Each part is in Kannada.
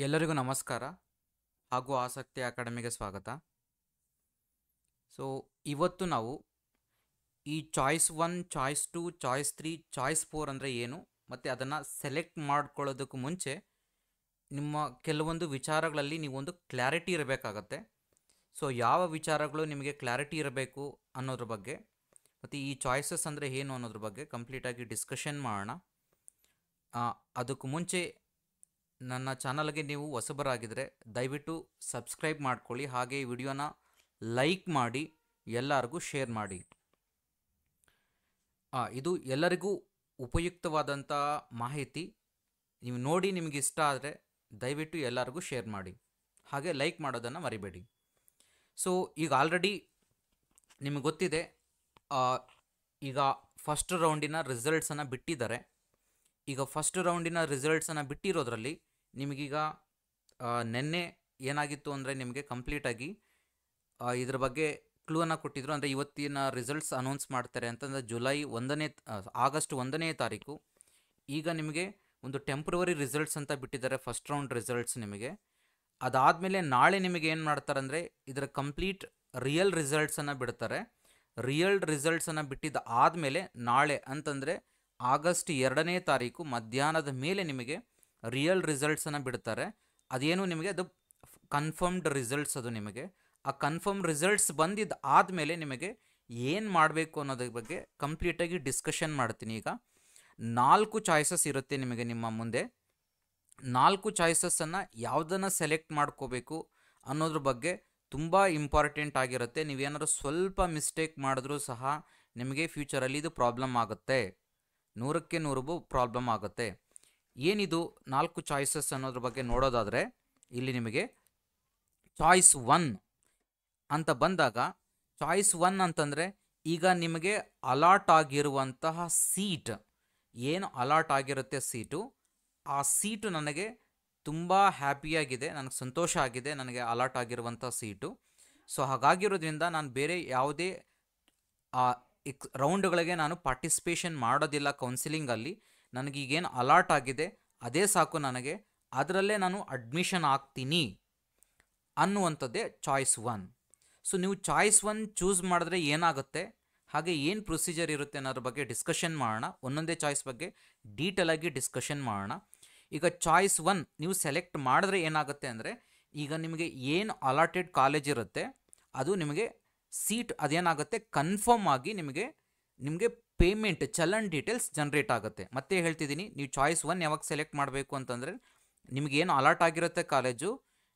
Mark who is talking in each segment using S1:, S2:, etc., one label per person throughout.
S1: ಎಲ್ಲರಿಗೂ ನಮಸ್ಕಾರ ಹಾಗೂ ಆಸಕ್ತಿ ಅಕಾಡೆಮಿಗೆ ಸ್ವಾಗತ. ಸೊ ಇವತ್ತು ನಾವು ಈ ಚಾಯ್ಸ್ 1, ಚಾಯ್ಸ್ 2, ಚಾಯ್ಸ್ 3, ಚಾಯ್ಸ್ 4 ಅಂದರೆ ಏನು ಮತ್ತು ಅದನ್ನು ಸೆಲೆಕ್ಟ್ ಮಾಡ್ಕೊಳ್ಳೋದಕ್ಕೂ ಮುಂಚೆ ನಿಮ್ಮ ಕೆಲವೊಂದು ವಿಚಾರಗಳಲ್ಲಿ ನೀವೊಂದು ಕ್ಲಾರಿಟಿ ಇರಬೇಕಾಗತ್ತೆ. ಸೊ ಯಾವ ವಿಚಾರಗಳು ನಿಮಗೆ ಕ್ಲಾರಿಟಿ ಇರಬೇಕು ಅನ್ನೋದ್ರ ಬಗ್ಗೆ ಮತ್ತು ಈ ಚಾಯ್ಸಸ್ ಅಂದರೆ ಏನು ಅನ್ನೋದ್ರ ಬಗ್ಗೆ ಕಂಪ್ಲೀಟಾಗಿ ಡಿಸ್ಕಷನ್ ಮಾಡೋಣ. ಅದಕ್ಕೂ ಮುಂಚೆ ನನ್ನ ಚಾನಲ್ಗೆ ನೀವು ಹೊಸಬರಾಗಿದ್ದರೆ ದಯವಿಟ್ಟು ಸಬ್ಸ್ಕ್ರೈಬ್ ಮಾಡ್ಕೊಳ್ಳಿ, ಹಾಗೆ ಈ ವಿಡಿಯೋನ ಲೈಕ್ ಮಾಡಿ, ಎಲ್ಲರಿಗೂ ಶೇರ್ ಮಾಡಿ. ಇದು ಎಲ್ಲರಿಗೂ ಉಪಯುಕ್ತವಾದಂಥ ಮಾಹಿತಿ. ನೀವು ನೋಡಿ ನಿಮಗೆ ಇಷ್ಟ ಆದರೆ ದಯವಿಟ್ಟು ಎಲ್ಲರಿಗೂ ಶೇರ್ ಮಾಡಿ, ಹಾಗೆ ಲೈಕ್ ಮಾಡೋದನ್ನು ಮರಿಬೇಡಿ. ಸೊ ಈಗ ಆಲ್ರೆಡಿ ನಿಮಗೆ ಗೊತ್ತಿದೆ, ಈಗ ಫಸ್ಟ್ ರೌಂಡಿನ ರಿಸಲ್ಟ್ಸನ್ನು ಬಿಟ್ಟಿದ್ದಾರೆ. ಈಗ ಫಸ್ಟ್ ರೌಂಡಿನ ರಿಸಲ್ಟ್ಸನ್ನು ಬಿಟ್ಟಿರೋದ್ರಲ್ಲಿ ನಿಮಗೀಗ ನಿನ್ನೆ ಏನಾಗಿತ್ತು ಅಂದರೆ ನಿಮಗೆ ಕಂಪ್ಲೀಟಾಗಿ ಇದ್ರ ಬಗ್ಗೆ ಕ್ಲೂವನ್ನು ಕೊಟ್ಟಿದ್ರು. ಅಂದರೆ ಇವತ್ತಿನ ರಿಸಲ್ಟ್ಸ್ ಅನೌನ್ಸ್ ಮಾಡ್ತಾರೆ ಅಂತಂದರೆ ಆಗಸ್ಟ್ 1ನೇ ತಾರೀಕು. ಈಗ ನಿಮಗೆ ಒಂದು ಟೆಂಪ್ರವರಿ ರಿಸಲ್ಟ್ಸ್ ಅಂತ ಬಿಟ್ಟಿದ್ದಾರೆ, ಫಸ್ಟ್ ರೌಂಡ್ ರಿಸಲ್ಟ್ಸ್ ನಿಮಗೆ. ಅದಾದಮೇಲೆ ನಾಳೆ ನಿಮಗೆ ಏನು ಮಾಡ್ತಾರೆ ಅಂದರೆ ಇದರ ಕಂಪ್ಲೀಟ್ ರಿಯಲ್ ರಿಸಲ್ಟ್ಸನ್ನು ಬಿಡ್ತಾರೆ. ರಿಯಲ್ ರಿಸಲ್ಟ್ಸನ್ನು ಬಿಟ್ಟಿದ್ದ ಆದಮೇಲೆ ನಾಳೆ ಅಂತಂದರೆ ಆಗಸ್ಟ್ 2ನೇ ತಾರೀಕು ಮಧ್ಯಾಹ್ನದ ಮೇಲೆ ನಿಮಗೆ ರಿಯಲ್ ರಿಸಲ್ಟ್ಸನ್ನು ಬಿಡ್ತಾರೆ. ಅದೇನು ನಿಮಗೆ ಅದು ಕನ್ಫರ್ಮ್ಡ್ ರಿಸಲ್ಟ್ಸ್. ಅದು ನಿಮಗೆ ಆ ಕನ್ಫರ್ಮ್ ರಿಸಲ್ಟ್ಸ್ ಬಂದಿದ್ದ ಆದಮೇಲೆ ನಿಮಗೆ ಏನು ಮಾಡಬೇಕು ಅನ್ನೋದ್ರ ಬಗ್ಗೆ ಕಂಪ್ಲೀಟಾಗಿ ಡಿಸ್ಕಷನ್ ಮಾಡ್ತೀನಿ. ಈಗ 4 ಚಾಯ್ಸಸ್ ಇರುತ್ತೆ ನಿಮಗೆ ನಿಮ್ಮ ಮುಂದೆ. 4 ಚಾಯ್ಸಸ್ಸನ್ನು ಯಾವುದನ್ನು ಸೆಲೆಕ್ಟ್ ಮಾಡ್ಕೋಬೇಕು ಅನ್ನೋದ್ರ ಬಗ್ಗೆ ತುಂಬ ಇಂಪಾರ್ಟೆಂಟ್ ಆಗಿರುತ್ತೆ. ನೀವೇನಾದ್ರು ಸ್ವಲ್ಪ ಮಿಸ್ಟೇಕ್ ಮಾಡಿದ್ರೂ ಸಹ ನಿಮಗೆ ಫ್ಯೂಚರಲ್ಲಿ ಇದು ಪ್ರಾಬ್ಲಮ್ ಆಗುತ್ತೆ, 100ಕ್ಕೆ 100 ಪ್ರಾಬ್ಲಮ್ ಆಗುತ್ತೆ. ಏನಿದು 4 ಚಾಯ್ಸಸ್ ಅನ್ನೋದ್ರ ಬಗ್ಗೆ ನೋಡೋದಾದರೆ ಇಲ್ಲಿ ನಿಮಗೆ ಚಾಯ್ಸ್ 1 ಅಂತ ಬಂದಾಗ, ಚಾಯ್ಸ್ 1 ಅಂತಂದರೆ ಈಗ ನಿಮಗೆ ಅಲಾಟ್ ಆಗಿರುವಂತಹ ಸೀಟ್, ಏನು ಅಲಾಟ್ ಆಗಿರುತ್ತೆ ಸೀಟು, ಆ ಸೀಟು ನನಗೆ ತುಂಬ ಹ್ಯಾಪಿಯಾಗಿದೆ, ನನಗೆ ಸಂತೋಷ ಆಗಿದೆ ನನಗೆ ಅಲಾಟ್ ಆಗಿರುವಂಥ ಸೀಟು. ಸೊ ಹಾಗಾಗಿರೋದ್ರಿಂದ ನಾನು ಬೇರೆ ಯಾವುದೇ ರೌಂಡ್ಗಳಿಗೆ ನಾನು ಪಾರ್ಟಿಸಿಪೇಷನ್ ಮಾಡೋದಿಲ್ಲ. ಕೌನ್ಸಿಲಿಂಗಲ್ಲಿ ನನಗೀಗೇನು ಅಲಾಟ್ ಆಗಿದೆ ಅದೇ ಸಾಕು ನನಗೆ, ಅದರಲ್ಲೇ ನಾನು ಅಡ್ಮಿಷನ್ ಆಗ್ತೀನಿ ಅನ್ನುವಂಥದ್ದೇ ಚಾಯ್ಸ್ 1. ಸೊ ನೀವು ಚಾಯ್ಸ್ 1 ಚೂಸ್ ಮಾಡಿದ್ರೆ ಏನಾಗುತ್ತೆ, ಹಾಗೆ ಏನು ಪ್ರೊಸೀಜರ್ ಇರುತ್ತೆ ಅನ್ನೋದ್ರ ಬಗ್ಗೆ ಡಿಸ್ಕಷನ್ ಮಾಡೋಣ. ಒಂದೊಂದೇ ಚಾಯ್ಸ್ ಬಗ್ಗೆ ಡೀಟೇಲಾಗಿ ಡಿಸ್ಕಷನ್ ಮಾಡೋಣ. ಈಗ ಚಾಯ್ಸ್ 1 ನೀವು ಸೆಲೆಕ್ಟ್ ಮಾಡಿದ್ರೆ ಏನಾಗುತ್ತೆ ಅಂದರೆ, ಈಗ ನಿಮಗೆ ಏನು ಅಲಾಟೆಡ್ ಕಾಲೇಜ್ ಇರುತ್ತೆ ಅದು ನಿಮಗೆ ಸೀಟ್ ಅದೇನಾಗುತ್ತೆ ಕನ್ಫರ್ಮ್ ಆಗಿ ನಿಮಗೆ ಪೇಮೆಂಟ್ ಚಲನ್ ಡೀಟೇಲ್ಸ್ ಜನ್ರೇಟ್ ಆಗುತ್ತೆ. ಮತ್ತೆ ಹೇಳ್ತಿದ್ದೀನಿ, ನೀವು ಚಾಯ್ಸ್ 1 ಯಾವಾಗ ಸೆಲೆಕ್ಟ್ ಮಾಡಬೇಕು ಅಂತಂದರೆ ನಿಮಗೇನು ಅಲಾಟ್ ಆಗಿರುತ್ತೆ ಕಾಲೇಜು,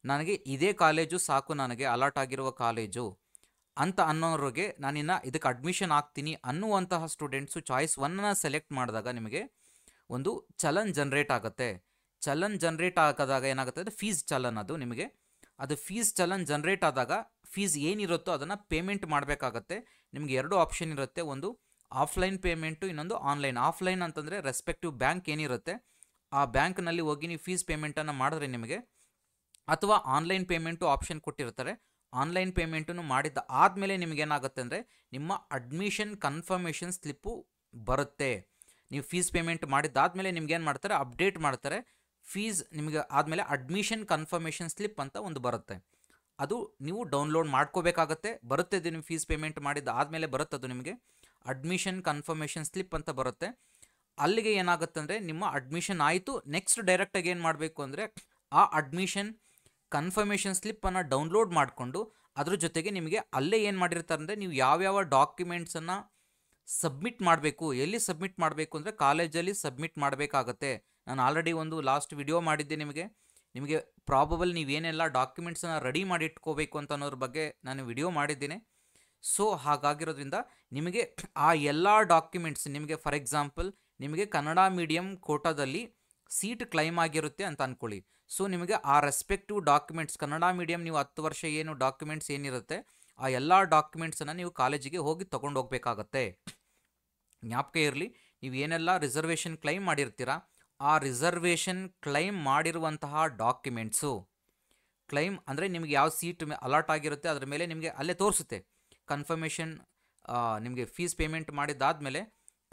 S1: ನನಗೆ ಇದೇ ಕಾಲೇಜು ಸಾಕು, ನನಗೆ ಅಲಾಟ್ ಆಗಿರುವ ಕಾಲೇಜು ಅಂತ ಅನ್ನೋರಿಗೆ ನಾನಿನ್ನು ಇದಕ್ಕೆ ಅಡ್ಮಿಷನ್ ಆಗ್ತೀನಿ ಅನ್ನುವಂತಹ ಸ್ಟೂಡೆಂಟ್ಸು ಚಾಯ್ಸ್ 1ನ ಸೆಲೆಕ್ಟ್ ಮಾಡಿದಾಗ ನಿಮಗೆ ಒಂದು ಚಲನ್ ಜನ್ರೇಟ್ ಆಗುತ್ತೆ. ಚಲನ್ ಜನ್ರೇಟ್ ಆದಾಗ ಏನಾಗುತ್ತೆ ಅಂದರೆ ಫೀಸ್ ಚಲನ್, ಅದು ಫೀಸ್ ಚಲನ್ ಜನ್ರೇಟ್ ಆದಾಗ ಫೀಸ್ ಏನಿರುತ್ತೋ ಅದನ್ನು ಪೇಮೆಂಟ್ ಮಾಡಬೇಕಾಗತ್ತೆ. ನಿಮಗೆ 2 ಆಪ್ಷನ್ ಇರುತ್ತೆ, ಒಂದು ಆಫ್ಲೈನ್ ಪೇಮೆಂಟು, ಇನ್ನೊಂದು ಆನ್ಲೈನ್. ಆಫ್ಲೈನ್ ಅಂತಂದರೆ ರೆಸ್ಪೆಕ್ಟಿವ್ ಬ್ಯಾಂಕ್ ಏನಿರುತ್ತೆ ಆ ಬ್ಯಾಂಕ್ನಲ್ಲಿ ಹೋಗಿ ನೀವು ಫೀಸ್ ಪೇಮೆಂಟನ್ನು ಮಾಡಿದ್ರೆ ನಿಮಗೆ, ಅಥವಾ ಆನ್ಲೈನ್ ಪೇಮೆಂಟು ಆಪ್ಷನ್ ಕೊಟ್ಟಿರ್ತಾರೆ. ಆನ್ಲೈನ್ ಪೇಮೆಂಟನ್ನು ಮಾಡಿದ್ದ ಆದಮೇಲೆ ನಿಮಗೇನಾಗುತ್ತೆ ಅಂದರೆ ನಿಮ್ಮ ಅಡ್ಮಿಷನ್ ಕನ್ಫರ್ಮೇಷನ್ ಸ್ಲಿಪ್ಪು ಬರುತ್ತೆ. ನೀವು ಫೀಸ್ ಪೇಮೆಂಟ್ ಮಾಡಿದ್ದಾದಮೇಲೆ ನಿಮ್ಗೇನು ಮಾಡ್ತಾರೆ, ಅಪ್ಡೇಟ್ ಮಾಡ್ತಾರೆ. ಫೀಸ್ ನಿಮಗೆ ಆದಮೇಲೆ ಅಡ್ಮಿಷನ್ ಕನ್ಫರ್ಮೇಷನ್ ಸ್ಲಿಪ್ ಅಂತ ಒಂದು ಬರುತ್ತೆ, ಅದು ನೀವು ಡೌನ್ಲೋಡ್ ಮಾಡ್ಕೋಬೇಕಾಗತ್ತೆ. ಬರುತ್ತೆ, ಇದು ನೀವು ಫೀಸ್ ಪೇಮೆಂಟ್ ಮಾಡಿದ್ದ ಆದಮೇಲೆ ಬರುತ್ತೆ, ಅದು ನಿಮಗೆ ಅಡ್ಮಿಷನ್ ಕನ್ಫರ್ಮೇಷನ್ ಸ್ಲಿಪ್ ಅಂತ ಬರುತ್ತೆ. ಅಲ್ಲಿಗೆ ಏನಾಗುತ್ತೆ ಅಂದರೆ ನಿಮ್ಮ ಅಡ್ಮಿಷನ್ ಆಯಿತು. ನೆಕ್ಸ್ಟ್ ಡೈರೆಕ್ಟಾಗಿ ಏನು ಮಾಡಬೇಕು ಅಂದರೆ ಆ ಅಡ್ಮಿಷನ್ ಕನ್ಫರ್ಮೇಷನ್ ಸ್ಲಿಪ್ಪನ್ನು ಡೌನ್ಲೋಡ್ ಮಾಡಿಕೊಂಡು ಅದ್ರ ಜೊತೆಗೆ ನಿಮಗೆ ಅಲ್ಲೇ ಏನು ಮಾಡಿರ್ತಾರೆ ಅಂದರೆ ನೀವು ಯಾವ್ಯಾವ ಡಾಕ್ಯುಮೆಂಟ್ಸನ್ನು ಸಬ್ಮಿಟ್ ಮಾಡಬೇಕು, ಎಲ್ಲಿ ಸಬ್ಮಿಟ್ ಮಾಡಬೇಕು ಅಂದರೆ ಕಾಲೇಜಲ್ಲಿ ಸಬ್ಮಿಟ್ ಮಾಡಬೇಕಾಗತ್ತೆ. ನಾನು ಆಲ್ರೆಡಿ ಒಂದು ಲಾಸ್ಟ್ ವಿಡಿಯೋ ಮಾಡಿದ್ದೆ ನಿಮಗೆ ಪ್ರಾಬಬಲ್ ನೀವೇನೆಲ್ಲ ಡಾಕ್ಯುಮೆಂಟ್ಸನ್ನು ರೆಡಿ ಮಾಡಿ ಇಟ್ಕೋಬೇಕು ಅಂತ ಅನ್ನೋದ್ರ ಬಗ್ಗೆ ನಾನು ವಿಡಿಯೋ ಮಾಡಿದ್ದೀನಿ. ಸೊ ಹಾಗಾಗಿರೋದ್ರಿಂದ ನಿಮಗೆ ಆ ಎಲ್ಲ ಡಾಕ್ಯುಮೆಂಟ್ಸ್ ನಿಮಗೆ, ಫಾರ್ ಎಕ್ಸಾಂಪಲ್ ನಿಮಗೆ ಕನ್ನಡ ಮೀಡಿಯಂ ಕೋಟಾದಲ್ಲಿ ಸೀಟ್ ಕ್ಲೈಮ್ ಆಗಿರುತ್ತೆ ಅಂತ ಅಂದ್ಕೊಳ್ಳಿ. ಸೊ ನಿಮಗೆ ಆ ರೆಸ್ಪೆಕ್ಟಿವ್ ಡಾಕ್ಯುಮೆಂಟ್ಸ್, ಕನ್ನಡ ಮೀಡಿಯಂ ನೀವು 10 ವರ್ಷ ಏನು ಡಾಕ್ಯುಮೆಂಟ್ಸ್ ಏನಿರುತ್ತೆ ಆ ಎಲ್ಲ ಡಾಕ್ಯುಮೆಂಟ್ಸನ್ನು ನೀವು ಕಾಲೇಜಿಗೆ ಹೋಗಿ ತೊಗೊಂಡು ಹೋಗಬೇಕಾಗತ್ತೆ. ಜ್ಞಾಪಕ ಇರಲಿ, ನೀವು ಏನೆಲ್ಲ ರಿಸರ್ವೇಷನ್ ಕ್ಲೈಮ್ ಮಾಡಿರ್ತೀರ ಆ ರಿಸರ್ವೇಷನ್ ಕ್ಲೈಮ್ ಮಾಡಿರುವಂತಹ ಡಾಕ್ಯುಮೆಂಟ್ಸು, ಕ್ಲೈಮ್ ಅಂದರೆ ನಿಮಗೆ ಯಾವ ಸೀಟ್ ಅಲಾಟ್ ಆಗಿರುತ್ತೆ ಅದರ ಮೇಲೆ ನಿಮಗೆ ಅಲ್ಲೇ ತೋರಿಸುತ್ತೆ. ಕನ್ಫರ್ಮೇಷನ್ ನಿಮಗೆ ಫೀಸ್ ಪೇಮೆಂಟ್ ಮಾಡಿದ್ದಾದಮೇಲೆ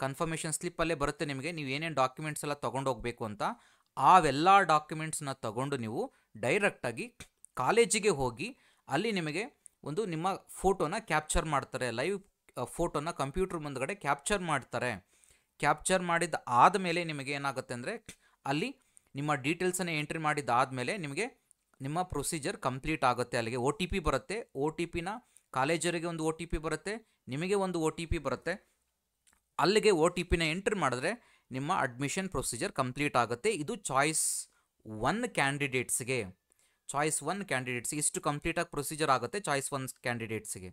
S1: ಕನ್ಫರ್ಮೇಷನ್ ಸ್ಲಿಪ್ಪಲ್ಲೇ ಬರುತ್ತೆ ನಿಮಗೆ ನೀವು ಏನೇನು ಡಾಕ್ಯುಮೆಂಟ್ಸ್ ಎಲ್ಲ ತೊಗೊಂಡು ಹೋಗಬೇಕು ಅಂತ. ಅವೆಲ್ಲ ಡಾಕ್ಯುಮೆಂಟ್ಸ್ನ ತಗೊಂಡು ನೀವು ಡೈರೆಕ್ಟಾಗಿ ಕಾಲೇಜಿಗೆ ಹೋಗಿ ಅಲ್ಲಿ ನಿಮಗೆ ಒಂದು ನಿಮ್ಮ ಫೋಟೋನ ಕ್ಯಾಪ್ಚರ್ ಮಾಡ್ತಾರೆ, ಲೈವ್ ಫೋಟೋನ ಕಂಪ್ಯೂಟರ್ ಮುಂದ್ಗಡೆ ಕ್ಯಾಪ್ಚರ್ ಮಾಡ್ತಾರೆ. ಕ್ಯಾಪ್ಚರ್ ಮಾಡಿದ ಆದಮೇಲೆ ನಿಮಗೆ ಏನಾಗುತ್ತೆ ಅಂದರೆ ಅಲ್ಲಿ ನಿಮ್ಮ ಡೀಟೇಲ್ಸನ್ನು ಎಂಟ್ರಿ ಮಾಡಿದ್ದಾದಮೇಲೆ ನಿಮಗೆ ನಿಮ್ಮ ಪ್ರೊಸೀಜರ್ ಕಂಪ್ಲೀಟ್ ಆಗುತ್ತೆ. ಅಲ್ಲಿಗೆ ಒ ಟಿ ಪಿ ಬರುತ್ತೆ. ಒ ಟಿ ಪಿನ ಕಾಲೇಜರಿಗೆ ಒಂದು ಒ ಟಿ ಪಿ ಬರುತ್ತೆ, ನಿಮಗೆ ಒಂದು ಒ ಟಿ ಪಿ ಬರುತ್ತೆ. ಅಲ್ಲಿಗೆ ಒ ಟಿ ಪಿನ ಎಂಟ್ರಿ ಮಾಡಿದ್ರೆ ನಿಮ್ಮ ಅಡ್ಮಿಷನ್ ಪ್ರೊಸೀಜರ್ ಕಂಪ್ಲೀಟ್ ಆಗುತ್ತೆ. ಇದು ಚಾಯ್ಸ್ 1 ಕ್ಯಾಂಡಿಡೇಟ್ಸ್ಗೆ. ಚಾಯ್ಸ್ 1 ಕ್ಯಾಂಡಿಡೇಟ್ಸ್ಗೆ ಇಷ್ಟು ಕಂಪ್ಲೀಟಾಗಿ ಪ್ರೊಸೀಜರ್ ಆಗುತ್ತೆ ಚಾಯ್ಸ್ 1 ಕ್ಯಾಂಡಿಡೇಟ್ಸ್ಗೆ.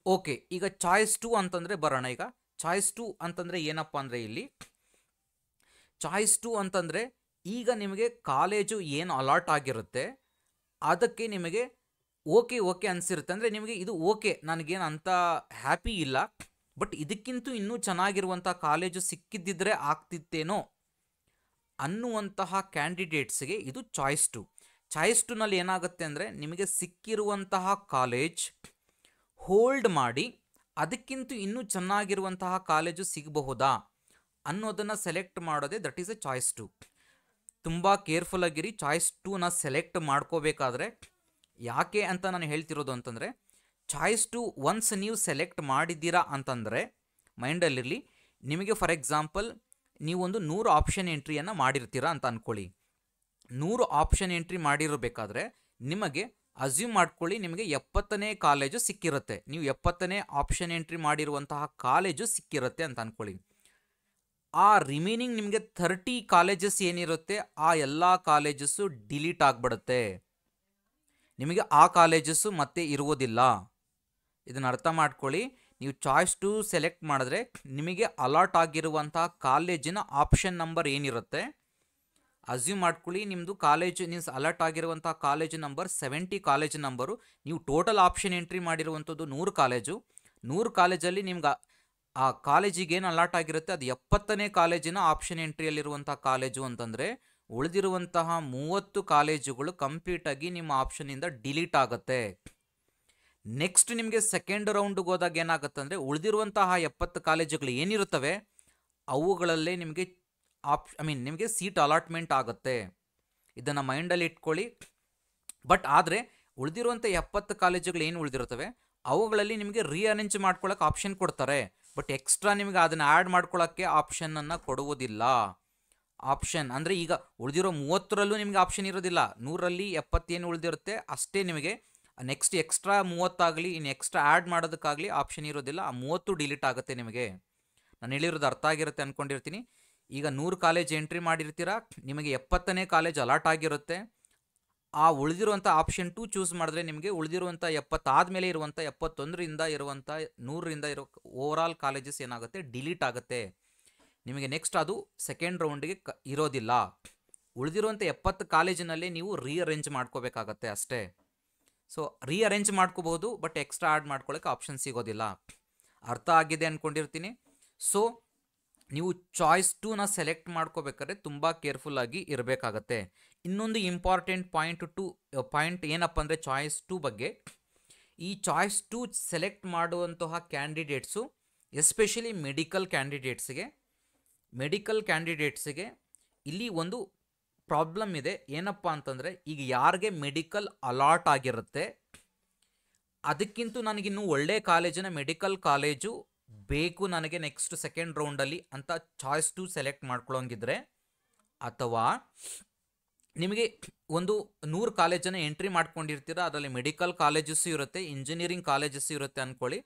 S1: ಓಕೆ, ಈಗ ಚಾಯ್ಸ್ 2 ಅಂತಂದರೆ ಬರೋಣ. ಈಗ ಚಾಯ್ಸ್ 2 ಅಂತಂದರೆ ಏನಪ್ಪ ಅಂದರೆ ಇಲ್ಲಿ ಚಾಯ್ಸ್ 2 ಅಂತಂದರೆ ಈಗ ನಿಮಗೆ ಕಾಲೇಜು ಏನು ಅಲಾಟ್ ಆಗಿರುತ್ತೆ ಅದಕ್ಕೆ ನಿಮಗೆ ಓಕೆ ಅನಿಸಿರುತ್ತೆ. ಅಂದರೆ ನಿಮಗೆ ಇದು ಓಕೆ, ನನಗೇನು ಅಂತ ಹ್ಯಾಪಿ ಇಲ್ಲ, ಬಟ್ ಇದಕ್ಕಿಂತ ಇನ್ನೂ ಚೆನ್ನಾಗಿರುವಂಥ ಕಾಲೇಜು ಸಿಕ್ಕಿದ್ದಿದ್ರೆ ಆಗ್ತಿತ್ತೇನೋ ಅನ್ನುವಂತಹ ಕ್ಯಾಂಡಿಡೇಟ್ಸ್ಗೆ ಇದು ಚಾಯ್ಸ್ 2. ಚಾಯ್ಸ್ 2ನಲ್ಲಿ ಏನಾಗುತ್ತೆ ಅಂದರೆ ನಿಮಗೆ ಸಿಕ್ಕಿರುವಂತಹ ಕಾಲೇಜ್ ಹೋಲ್ಡ್ ಮಾಡಿ ಅದಕ್ಕಿಂತ ಇನ್ನೂ ಚೆನ್ನಾಗಿರುವಂತಹ ಕಾಲೇಜು ಸಿಗಬಹುದಾ ಅನ್ನೋದನ್ನು ಸೆಲೆಕ್ಟ್ ಮಾಡೋದೇ ದಟ್ ಈಸ್ ಎ ಚಾಯ್ಸ್ 2. ತುಂಬ ಕೇರ್ಫುಲ್ ಆಗಿರಿ ಚಾಯ್ಸ್ 2ನ ಸೆಲೆಕ್ಟ್ ಮಾಡ್ಕೋಬೇಕಾದ್ರೆ. ಯಾಕೆ ಅಂತ ನಾನು ಹೇಳ್ತಿರೋದು ಅಂತಂದರೆ ಚಾಯ್ಸ್ 2 ಒನ್ಸ್ ನೀವು ಸೆಲೆಕ್ಟ್ ಮಾಡಿದ್ದೀರಾ ಅಂತಂದರೆ ಮೈಂಡಲ್ಲಿರಲಿ, ನಿಮಗೆ ಫಾರ್ ಎಕ್ಸಾಂಪಲ್ ನೀವೊಂದು 100 ಆಪ್ಷನ್ ಎಂಟ್ರಿಯನ್ನು ಮಾಡಿರ್ತೀರಾ ಅಂತ ಅಂದ್ಕೊಳ್ಳಿ. 100 ಆಪ್ಷನ್ ಎಂಟ್ರಿ ಮಾಡಿರಬೇಕಾದ್ರೆ ನಿಮಗೆ ಅಸ್ಯೂಮ್ ಮಾಡ್ಕೊಳ್ಳಿ ನಿಮಗೆ 70ನೇ ಕಾಲೇಜು ಸಿಕ್ಕಿರುತ್ತೆ. ನೀವು 70ನೇ ಆಪ್ಷನ್ ಎಂಟ್ರಿ ಮಾಡಿರುವಂತಹ ಕಾಲೇಜು ಸಿಕ್ಕಿರುತ್ತೆ ಅಂತ ಅಂದ್ಕೊಳ್ಳಿ. ಆ ರಿಮೈನಿಂಗ್ ನಿಮಗೆ 30 ಕಾಲೇಜಸ್ ಏನಿರುತ್ತೆ ಆ ಎಲ್ಲ ಕಾಲೇಜಸ್ಸು ಡಿಲೀಟ್ ಆಗಿಬಿಡುತ್ತೆ. ನಿಮಗೆ ಆ ಕಾಲೇಜಸ್ಸು ಮತ್ತೆ ಇರುವುದಿಲ್ಲ. ಇದನ್ನು ಅರ್ಥ ಮಾಡ್ಕೊಳ್ಳಿ. ನೀವು ಚಾಯ್ಸ್ 2 ಸೆಲೆಕ್ಟ್ ಮಾಡಿದ್ರೆ ನಿಮಗೆ ಅಲಾಟ್ ಆಗಿರುವಂತಹ ಕಾಲೇಜಿನ ಆಪ್ಷನ್ ನಂಬರ್ ಏನಿರುತ್ತೆ, ಅಸ್ಯೂಮ್ ಮಾಡ್ಕೊಳ್ಳಿ ನಿಮ್ಮದು ಕಾಲೇಜು ನೀವು ಅಲಾಟ್ ಆಗಿರುವಂಥ ಕಾಲೇಜು ನಂಬರ್ 70 ಕಾಲೇಜು ನಂಬರು. ನೀವು ಟೋಟಲ್ ಆಪ್ಷನ್ ಎಂಟ್ರಿ ಮಾಡಿರುವಂಥದ್ದು 100 ಕಾಲೇಜು. 100 ಕಾಲೇಜಲ್ಲಿ ನಿಮ್ಗೆ ಆ ಕಾಲೇಜಿಗೆ ಏನು ಅಲಾಟ್ ಆಗಿರುತ್ತೆ ಅದು 70ನೇ ಕಾಲೇಜಿನ ಆಪ್ಷನ್ ಎಂಟ್ರಿಯಲ್ಲಿರುವಂಥ ಕಾಲೇಜು ಅಂತಂದರೆ ಉಳಿದಿರುವಂತಹ 30 ಕಾಲೇಜುಗಳು ಕಂಪ್ಲೀಟಾಗಿ ನಿಮ್ಮ ಆಪ್ಷನಿಂದ ಡಿಲೀಟ್ ಆಗುತ್ತೆ. ನೆಕ್ಸ್ಟ್ ನಿಮಗೆ ಸೆಕೆಂಡ್ ರೌಂಡ್ಗೆ ಹೋದಾಗ ಏನಾಗುತ್ತೆ ಅಂದರೆ ಉಳಿದಿರುವಂತಹ 70 ಕಾಲೇಜುಗಳು ಏನಿರುತ್ತವೆ ಅವುಗಳಲ್ಲೇ ನಿಮಗೆ ನಿಮಗೆ ಸೀಟ್ ಅಲಾಟ್ಮೆಂಟ್ ಆಗುತ್ತೆ. ಇದನ್ನು ಮೈಂಡಲ್ಲಿ ಇಟ್ಕೊಳ್ಳಿ. ಬಟ್ ಆದರೆ ಉಳಿದಿರುವಂಥ 70 ಕಾಲೇಜುಗಳು ಏನು ಉಳಿದಿರುತ್ತವೆ ಅವುಗಳಲ್ಲಿ ನಿಮಗೆ ರೀಅರೇಂಜ್ ಮಾಡ್ಕೊಳ್ಳೋಕೆ ಆಪ್ಷನ್ ಕೊಡ್ತಾರೆ. ಬಟ್ ಎಕ್ಸ್ಟ್ರಾ ನಿಮಗೆ ಅದನ್ನು ಆ್ಯಡ್ ಮಾಡ್ಕೊಳ್ಳೋಕ್ಕೆ ಆಪ್ಷನನ್ನು ಕೊಡುವುದಿಲ್ಲ. ಆಪ್ಷನ್ ಅಂದರೆ ಈಗ ಉಳಿದಿರೋ 30ರಲ್ಲೂ ನಿಮಗೆ ಆಪ್ಷನ್ ಇರೋದಿಲ್ಲ. 100ರಲ್ಲಿ 70 ಏನು ಉಳಿದಿರುತ್ತೆ ಅಷ್ಟೇ ನಿಮಗೆ. ನೆಕ್ಸ್ಟ್ ಎಕ್ಸ್ಟ್ರಾ 30 ಆಗಲಿ ಇನ್ನು ಎಕ್ಸ್ಟ್ರಾ ಆ್ಯಡ್ ಮಾಡೋದಕ್ಕಾಗಲಿ ಆಪ್ಷನ್ ಇರೋದಿಲ್ಲ. ಆ 30 ಡಿಲೀಟ್ ಆಗುತ್ತೆ ನಿಮಗೆ. ನಾನು ಹೇಳಿರೋದು ಅರ್ಥ ಆಗಿರುತ್ತೆ ಅಂದ್ಕೊಂಡಿರ್ತೀನಿ. ಈಗ 100 ಕಾಲೇಜ್ ಎಂಟ್ರಿ ಮಾಡಿರ್ತೀರಾ, ನಿಮಗೆ 70ನೇ ಕಾಲೇಜ್ ಅಲಾಟ್ ಆಗಿರುತ್ತೆ. ಆ ಉಳಿದಿರುವಂಥ ಆಪ್ಷನ್ 2 ಚೂಸ್ ಮಾಡಿದ್ರೆ ನಿಮಗೆ ಉಳಿದಿರುವಂಥ 70 ಆದಮೇಲೆ ಇರುವಂಥ 71ರಿಂದ ಇರುವಂಥ 100ರಿಂದ ಇರೋ ಓವರಾಲ್ ಕಾಲೇಜಸ್ ಏನಾಗುತ್ತೆ ಡಿಲೀಟ್ ಆಗುತ್ತೆ. ನಿಮಗೆ ನೆಕ್ಸ್ಟ್ ಅದು ಸೆಕೆಂಡ್ ರೌಂಡಿಗೆ ಇರೋದಿಲ್ಲ. ಉಳಿದಿರುವಂಥ 70 ಕಾಲೇಜಿನಲ್ಲಿ ನೀವು ರೀಅರೇಂಜ್ ಮಾಡ್ಕೋಬೇಕಾಗತ್ತೆ ಅಷ್ಟೇ. ಸೊ ರೀಅರೇಂಜ್ ಮಾಡ್ಕೋಬಹುದು, ಬಟ್ ಎಕ್ಸ್ಟ್ರಾ ಆ್ಯಡ್ ಮಾಡ್ಕೊಳ್ಳೋಕೆ ಆಪ್ಷನ್ ಸಿಗೋದಿಲ್ಲ. ಅರ್ಥ ಆಗಿದೆ ಅಂದ್ಕೊಂಡಿರ್ತೀನಿ. ಸೊ ನೀವು ಚಾಯ್ಸ್ 2ನ ಸೆಲೆಕ್ಟ್ ಮಾಡ್ಕೋಬೇಕಾದ್ರೆ ತುಂಬ ಕೇರ್ಫುಲ್ಲಾಗಿ ಇರಬೇಕಾಗತ್ತೆ. ಇನ್ನೊಂದು ಇಂಪಾರ್ಟೆಂಟ್ ಪಾಯಿಂಟ್ ಏನಪ್ಪ ಅಂದರೆ ಚಾಯ್ಸ್ 2 ಬಗ್ಗೆ, ಈ ಚಾಯ್ಸ್ 2 ಸೆಲೆಕ್ಟ್ ಮಾಡುವಂತಹ ಕ್ಯಾಂಡಿಡೇಟ್ಸು ಎಸ್ಪೆಷಲಿ ಮೆಡಿಕಲ್ ಕ್ಯಾಂಡಿಡೇಟ್ಸಿಗೆ ಇಲ್ಲಿ ಒಂದು ಪ್ರಾಬ್ಲಮ್ ಇದೆ. ಏನಪ್ಪ ಅಂತಂದರೆ ಈಗ ಯಾರಿಗೆ ಮೆಡಿಕಲ್ ಅಲಾಟ್ ಆಗಿರುತ್ತೆ ಅದಕ್ಕಿಂತ ನನಗಿನ್ನೂ ಒಳ್ಳೆ ಕಾಲೇಜಿನ ಮೆಡಿಕಲ್ ಕಾಲೇಜು ಬೇಕು ನನಗೆ ನೆಕ್ಸ್ಟ್ ಸೆಕೆಂಡ್ ರೌಂಡಲ್ಲಿ ಅಂತ ಚಾಯ್ಸ್ 2 ಸೆಲೆಕ್ಟ್ ಮಾಡ್ಕೊಳ್ಳೋಂಗಿದ್ರೆ, ಅಥವಾ ನಿಮಗೆ ಒಂದು 100 ಕಾಲೇಜನ್ನು ಎಂಟ್ರಿ ಮಾಡ್ಕೊಂಡಿರ್ತೀರ, ಅದರಲ್ಲಿ ಮೆಡಿಕಲ್ ಕಾಲೇಜಸ್ಸು ಇರುತ್ತೆ, ಇಂಜಿನಿಯರಿಂಗ್ ಕಾಲೇಜಸ್ಸು ಇರುತ್ತೆ ಅಂದ್ಕೊಳ್ಳಿ.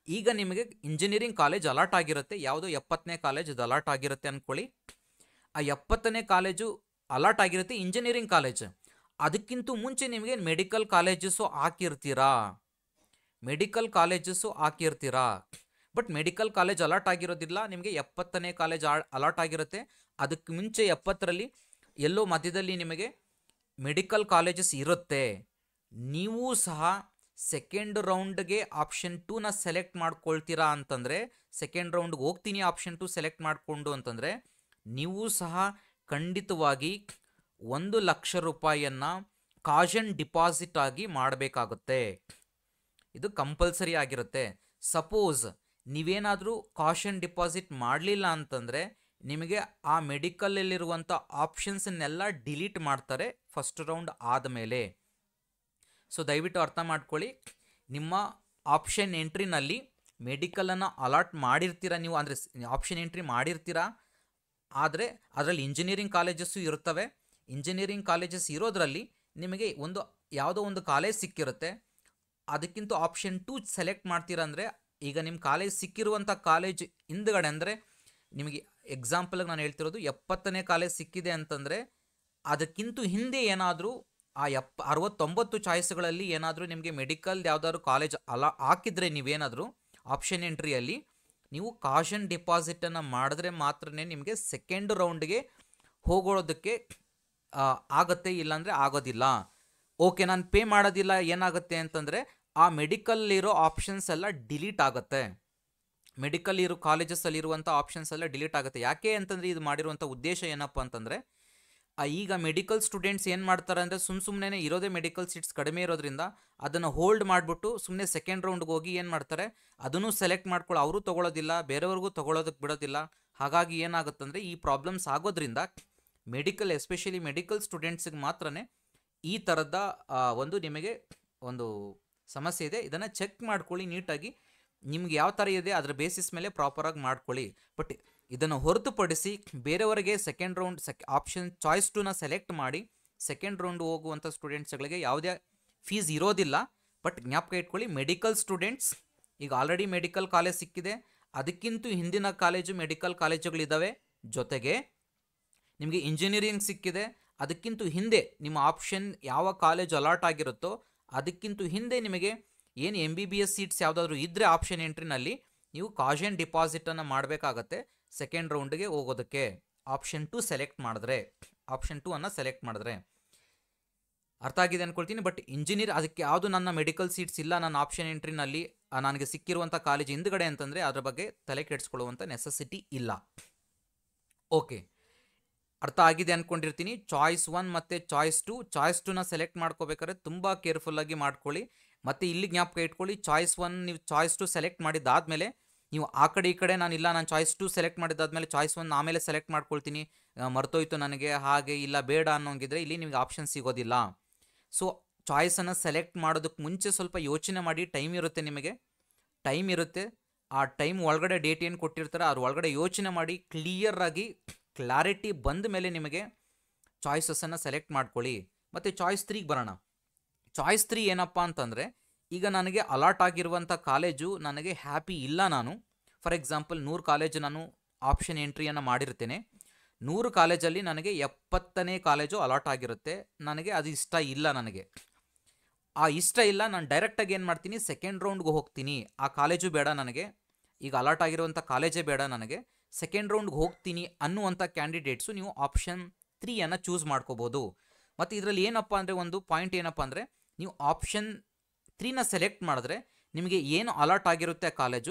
S1: ಈಗ ನಿಮಗೆ ಇಂಜಿನಿಯರಿಂಗ್ ಕಾಲೇಜ್ ಅಲಾಟ್ ಆಗಿರುತ್ತೆ, ಯಾವುದೋ 70ನೇ ಕಾಲೇಜ್ ಅದು ಅಲಾಟ್ ಆಗಿರುತ್ತೆ ಅಂದ್ಕೊಳ್ಳಿ. ಆ 70ನೇ ಕಾಲೇಜು ಅಲಾಟ್ ಆಗಿರುತ್ತೆ ಇಂಜಿನಿಯರಿಂಗ್ ಕಾಲೇಜ್. ಅದಕ್ಕಿಂತ ಮುಂಚೆ ನಿಮಗೆ ಮೆಡಿಕಲ್ ಕಾಲೇಜಸ್ಸು ಹಾಕಿರ್ತೀರಾ. ಬಟ್ ಮೆಡಿಕಲ್ ಕಾಲೇಜ್ ಅಲಾಟ್ ಆಗಿರೋದಿಲ್ಲ, ನಿಮಗೆ 70ನೇ ಕಾಲೇಜ್ ಅಲಾಟ್ ಆಗಿರುತ್ತೆ. ಅದಕ್ಕೆ ಮುಂಚೆ 70ರಲ್ಲಿ ಎಲ್ಲೋ ಮಧ್ಯದಲ್ಲಿ ನಿಮಗೆ ಮೆಡಿಕಲ್ ಕಾಲೇಜಸ್ ಇರುತ್ತೆ. ನೀವು ಸಹ ಸೆಕೆಂಡ್ ರೌಂಡ್ಗೆ ಆಪ್ಷನ್ 2ನ ಸೆಲೆಕ್ಟ್ ಮಾಡ್ಕೊಳ್ತೀರಾ ಅಂತಂದರೆ, ಸೆಕೆಂಡ್ ರೌಂಡ್ಗೆ ಹೋಗ್ತೀನಿ ಆಪ್ಷನ್ 2 ಸೆಲೆಕ್ಟ್ ಮಾಡಿಕೊಂಡು ಅಂತಂದರೆ, ನೀವು ಸಹ ಖಂಡಿತವಾಗಿ 1 ಲಕ್ಷ ರೂಪಾಯಿಯನ್ನು ಕಾಷನ್ ಡಿಪಾಸಿಟ್ ಆಗಿ ಮಾಡಬೇಕಾಗುತ್ತೆ. ಇದು ಕಂಪಲ್ಸರಿ ಆಗಿರುತ್ತೆ. ಸಪೋಸ್ ನೀವೇನಾದರೂ ಕಾಷನ್ ಡಿಪಾಸಿಟ್ ಮಾಡಲಿಲ್ಲ ಅಂತಂದರೆ ನಿಮಗೆ ಆ ಮೆಡಿಕಲಲ್ಲಿರುವಂಥ ಆಪ್ಷನ್ಸನ್ನೆಲ್ಲ ಡಿಲೀಟ್ ಮಾಡ್ತಾರೆ ಫಸ್ಟ್ ರೌಂಡ್ ಆದಮೇಲೆ. ಸೊ ದಯವಿಟ್ಟು ಅರ್ಥ ಮಾಡ್ಕೊಳ್ಳಿ, ನಿಮ್ಮ ಆಪ್ಷನ್ ಎಂಟ್ರಿನಲ್ಲಿ ಮೆಡಿಕಲನ್ನು ಅಲಾಟ್ ಮಾಡಿರ್ತೀರ ನೀವು, ಅಂದರೆ ಆಪ್ಷನ್ ಎಂಟ್ರಿ ಮಾಡಿರ್ತೀರಾ. ಆದರೆ ಅದರಲ್ಲಿ ಇಂಜಿನಿಯರಿಂಗ್ ಕಾಲೇಜಸ್ಸು ಇರ್ತವೆ. ಇಂಜಿನಿಯರಿಂಗ್ ಕಾಲೇಜಸ್ ಇರೋದ್ರಲ್ಲಿ ನಿಮಗೆ ಯಾವುದೋ ಒಂದು ಕಾಲೇಜ್ ಸಿಕ್ಕಿರುತ್ತೆ. ಅದಕ್ಕಿಂತ ಆಪ್ಷನ್ 2 ಸೆಲೆಕ್ಟ್ ಮಾಡ್ತೀರಾ ಅಂದರೆ, ಈಗ ನಿಮ್ಮ ಕಾಲೇಜ್ ಸಿಕ್ಕಿರುವಂಥ ಕಾಲೇಜ್ ಹಿಂದ್ಗಡೆ, ಅಂದರೆ ನಿಮಗೆ ಎಕ್ಸಾಂಪಲ್ಗೆ ನಾನು ಹೇಳ್ತಿರೋದು 70ನೇ ಕಾಲೇಜ್ ಸಿಕ್ಕಿದೆ ಅಂತಂದರೆ ಅದಕ್ಕಿಂತ ಹಿಂದೆ ಏನಾದರೂ ಆ 69 ಚಾಯ್ಸ್ಗಳಲ್ಲಿ ಏನಾದರೂ ನಿಮಗೆ ಮೆಡಿಕಲ್ ಯಾವುದಾದ್ರು ಕಾಲೇಜ್ ಹಾಕಿದರೆ, ನೀವೇನಾದರೂ ಆಪ್ಷನ್ ಎಂಟ್ರಿಯಲ್ಲಿ ನೀವು ಕಾಷನ್ ಡಿಪಾಸಿಟನ್ನು ಮಾಡಿದ್ರೆ ಮಾತ್ರ ನಿಮಗೆ ಸೆಕೆಂಡ್ ರೌಂಡ್ಗೆ ಹೋಗೋದಕ್ಕೆ ಆಗುತ್ತೆ, ಇಲ್ಲಾಂದರೆ ಆಗೋದಿಲ್ಲ. ಓಕೆ, ನಾನು ಪೇ ಮಾಡೋದಿಲ್ಲ, ಏನಾಗುತ್ತೆ ಅಂತಂದರೆ ಆ ಮೆಡಿಕಲ್ಲಿರೋ ಆಪ್ಷನ್ಸ್ ಎಲ್ಲ ಡಿಲೀಟ್ ಆಗುತ್ತೆ. ಮೆಡಿಕಲ್ ಇರೋ ಕಾಲೇಜಸ್ಸಲ್ಲಿರುವಂಥ ಆಪ್ಷನ್ಸ್ ಎಲ್ಲ ಡಿಲೀಟ್ ಆಗುತ್ತೆ. ಯಾಕೆ ಅಂತಂದರೆ ಇದು ಮಾಡಿರುವಂಥ ಉದ್ದೇಶ ಏನಪ್ಪ ಅಂತಂದರೆ, ಈಗ ಮೆಡಿಕಲ್ ಸ್ಟೂಡೆಂಟ್ಸ್ ಏನು ಮಾಡ್ತಾರೆ ಅಂದರೆ ಸುಮ್ಮನೆ ಇರೋದೇ ಮೆಡಿಕಲ್ ಸೀಟ್ಸ್ ಕಡಿಮೆ ಇರೋದ್ರಿಂದ ಅದನ್ನು ಹೋಲ್ಡ್ ಮಾಡಿಬಿಟ್ಟು ಸುಮ್ಮನೆ ಸೆಕೆಂಡ್ ರೌಂಡ್ಗೆ ಹೋಗಿ ಏನು ಮಾಡ್ತಾರೆ, ಅದನ್ನು ಸೆಲೆಕ್ಟ್ ಮಾಡ್ಕೊಳ್ಳೋ, ಅವರು ತೊಗೊಳ್ಳೋದಿಲ್ಲ, ಬೇರೆಯವ್ರಿಗೂ ತೊಗೊಳೋದಕ್ಕೆ ಬಿಡೋದಿಲ್ಲ. ಹಾಗಾಗಿ ಏನಾಗುತ್ತಂದರೆ ಈ ಪ್ರಾಬ್ಲಮ್ಸ್ ಆಗೋದ್ರಿಂದ ಮೆಡಿಕಲ್, ಎಸ್ಪೆಷಲಿ ಮೆಡಿಕಲ್ ಸ್ಟೂಡೆಂಟ್ಸಿಗೆ ಮಾತ್ರ ಈ ಥರದ ನಿಮಗೆ ಒಂದು ಸಮಸ್ಯೆ ಇದೆ. ಇದನ್ನು ಚೆಕ್ ಮಾಡ್ಕೊಳ್ಳಿ ನೀಟಾಗಿ, ನಿಮ್ಗೆ ಯಾವ ಥರ ಇದೆ ಅದರ ಬೇಸಿಸ್ ಮೇಲೆ ಪ್ರಾಪರಾಗಿ ಮಾಡ್ಕೊಳ್ಳಿ. ಬಟ್ ಇದನ್ನು ಹೊರತುಪಡಿಸಿ ಬೇರೆಯವರಿಗೆ ಸೆಕೆಂಡ್ ರೌಂಡ್ ಆಪ್ಷನ್ ಚಾಯ್ಸ್ 2ನ ಸೆಲೆಕ್ಟ್ ಮಾಡಿ ಸೆಕೆಂಡ್ ರೌಂಡ್ ಹೋಗುವಂಥ ಸ್ಟೂಡೆಂಟ್ಸ್ಗಳಿಗೆ ಯಾವುದೇ ಫೀಸ್ ಇರೋದಿಲ್ಲ. ಬಟ್ ಜ್ಞಾಪಕ ಇಟ್ಕೊಳ್ಳಿ, ಮೆಡಿಕಲ್ ಸ್ಟೂಡೆಂಟ್ಸ್ ಈಗ ಆಲ್ರೆಡಿ ಮೆಡಿಕಲ್ ಕಾಲೇಜ್ ಸಿಕ್ಕಿದೆ, ಅದಕ್ಕಿಂತ ಹಿಂದಿನ ಮೆಡಿಕಲ್ ಕಾಲೇಜುಗಳಿದ್ದಾವೆ, ಜೊತೆಗೆ ನಿಮಗೆ ಇಂಜಿನಿಯರಿಂಗ್ ಸಿಕ್ಕಿದೆ, ಅದಕ್ಕಿಂತ ಹಿಂದೆ ನಿಮ್ಮ ಆಪ್ಷನ್ ಯಾವ ಕಾಲೇಜ್ ಅಲಾಟ್ ಆಗಿರುತ್ತೋ ಅದಕ್ಕಿಂತ ಹಿಂದೆ ನಿಮಗೆ ಏನು MBBS ಸೀಟ್ಸ್ ಯಾವುದಾದ್ರೂ ಇದ್ದರೆ ಆಪ್ಷನ್ ಎಂಟ್ರಿನಲ್ಲಿ ನೀವು ಕಾಷನ್ ಡಿಪಾಸಿಟನ್ನು ಮಾಡಬೇಕಾಗತ್ತೆ ಸೆಕೆಂಡ್ ರೌಂಡ್ಗೆ ಹೋಗೋದಕ್ಕೆ. ಆಪ್ಷನ್ 2 ಸೆಲೆಕ್ಟ್ ಮಾಡಿದ್ರೆ, ಆಪ್ಷನ್ 2 ಅನ್ನು ಸೆಲೆಕ್ಟ್ ಮಾಡಿದ್ರೆ ಅರ್ಥ ಆಗಿದೆ ಅಂದ್ಕೊಳ್ತೀನಿ. ಬಟ್ ಇಂಜಿನಿಯರ್ ಅದಕ್ಕೆ ಯಾವುದು ನನ್ನ ಮೆಡಿಕಲ್ ಸೀಟ್ಸ್ ಇಲ್ಲ ನನ್ನ ಆಪ್ಷನ್ ಎಂಟ್ರಿನಲ್ಲಿ ನನಗೆ ಸಿಕ್ಕಿರುವಂಥ ಕಾಲೇಜ್ ಹಿಂದ್ಗಡೆ ಅಂತಂದರೆ ಅದ್ರ ಬಗ್ಗೆ ತಲೆ ಕೆಡಿಸ್ಕೊಳ್ಳುವಂಥ ನೆಸೆಸಿಟಿ ಇಲ್ಲ. ಓಕೆ, ಅರ್ಥ ಆಗಿದೆ ಅಂದ್ಕೊಂಡಿರ್ತೀನಿ. ಚಾಯ್ಸ್ 1 ಮತ್ತು ಚಾಯ್ಸ್ 2, ಚಾಯ್ಸ್ 2ನ ಸೆಲೆಕ್ಟ್ ಮಾಡ್ಕೋಬೇಕಾದ್ರೆ ತುಂಬ ಕೇರ್ಫುಲ್ಲಾಗಿ ಮಾಡ್ಕೊಳ್ಳಿ. ಮತ್ತು ಇಲ್ಲಿ ಜ್ಞಾಪಕ ಇಟ್ಕೊಳ್ಳಿ, ಚಾಯ್ಸ್ 1 ನೀವು ಚಾಯ್ಸ್ 2 ಸೆಲೆಕ್ಟ್ ಮಾಡಿದ್ದಾದಮೇಲೆ ನೀವು ಆ ಕಡೆ ಈ ಕಡೆ ನಾನು ಚಾಯ್ಸ್ 2 ಸೆಲೆಕ್ಟ್ ಮಾಡಿದ್ದಾದಮೇಲೆ ಚಾಯ್ಸ್ 1 ಆಮೇಲೆ ಸೆಲೆಕ್ಟ್ ಮಾಡ್ಕೊಳ್ತೀನಿ, ಮರ್ತೋಯ್ತು ನನಗೆ, ಹಾಗೆ ಇಲ್ಲ ಬೇಡ ಅನ್ನೋಂಗಿದ್ರೆ ಇಲ್ಲಿ ನಿಮಗೆ ಆಪ್ಷನ್ ಸಿಗೋದಿಲ್ಲ. ಸೊ ಚಾಯ್ಸನ್ನು ಸೆಲೆಕ್ಟ್ ಮಾಡೋದಕ್ಕೆ ಮುಂಚೆ ಸ್ವಲ್ಪ ಯೋಚನೆ ಮಾಡಿ, ಟೈಮ್ ಇರುತ್ತೆ, ನಿಮಗೆ ಟೈಮ್ ಇರುತ್ತೆ. ಆ ಟೈಮ್ ಒಳಗಡೆ ಡೇಟ್ ಏನು ಕೊಟ್ಟಿರ್ತಾರೆ ಅದ್ರ ಒಳಗಡೆ ಯೋಚನೆ ಮಾಡಿ ಕ್ಲಿಯರಾಗಿ ಕ್ಲಾರಿಟಿ ಬಂದ ಮೇಲೆ ನಿಮಗೆ ಚಾಯ್ಸಸನ್ನು ಸೆಲೆಕ್ಟ್ ಮಾಡ್ಕೊಳ್ಳಿ. ಮತ್ತು ಚಾಯ್ಸ್ 3ಗೆ ಬರೋಣ. ಚಾಯ್ಸ್ 3 ಏನಪ್ಪ ಅಂತಂದರೆ, ಈಗ ನನಗೆ ಅಲಾಟ್ ಆಗಿರುವಂಥ ಕಾಲೇಜು ನನಗೆ ಹ್ಯಾಪಿ ಇಲ್ಲ. ನಾನು ಫಾರ್ ಎಕ್ಸಾಂಪಲ್ 100 ಕಾಲೇಜು ನಾನು ಆಪ್ಷನ್ ಎಂಟ್ರಿಯನ್ನು ಮಾಡಿರ್ತೇನೆ. 100 ಕಾಲೇಜಲ್ಲಿ ನನಗೆ 70ನೇ ಕಾಲೇಜು ಅಲಾಟ್ ಆಗಿರುತ್ತೆ. ನನಗೆ ಅದು ಇಷ್ಟ ಇಲ್ಲ. ನನಗೆ ಆ ಇಷ್ಟ ಇಲ್ಲ, ನಾನು ಡೈರೆಕ್ಟಾಗಿ ಏನು ಮಾಡ್ತೀನಿ, ಸೆಕೆಂಡ್ ರೌಂಡ್ಗೆ ಹೋಗ್ತೀನಿ. ಆ ಕಾಲೇಜು ಬೇಡ ನನಗೆ, ಈಗ ಅಲಾಟ್ ಆಗಿರುವಂಥ ಕಾಲೇಜೇ ಬೇಡ ನನಗೆ, ಸೆಕೆಂಡ್ ರೌಂಡ್ಗೆ ಹೋಗ್ತೀನಿ ಅನ್ನುವಂಥ ಕ್ಯಾಂಡಿಡೇಟ್ಸು ನೀವು ಆಪ್ಷನ್ 3ಅನ್ನು ಚೂಸ್ ಮಾಡ್ಕೋಬೋದು. ಮತ್ತು ಇದರಲ್ಲಿ ಏನಪ್ಪ ಅಂದರೆ ಒಂದು ಪಾಯಿಂಟ್ ಏನಪ್ಪ ಅಂದರೆ, ನೀವು ಆಪ್ಷನ್ 3ನ ಸೆಲೆಕ್ಟ್ ಮಾಡಿದ್ರೆ ನಿಮಗೆ ಏನು ಅಲಾಟ್ ಆಗಿರುತ್ತೆ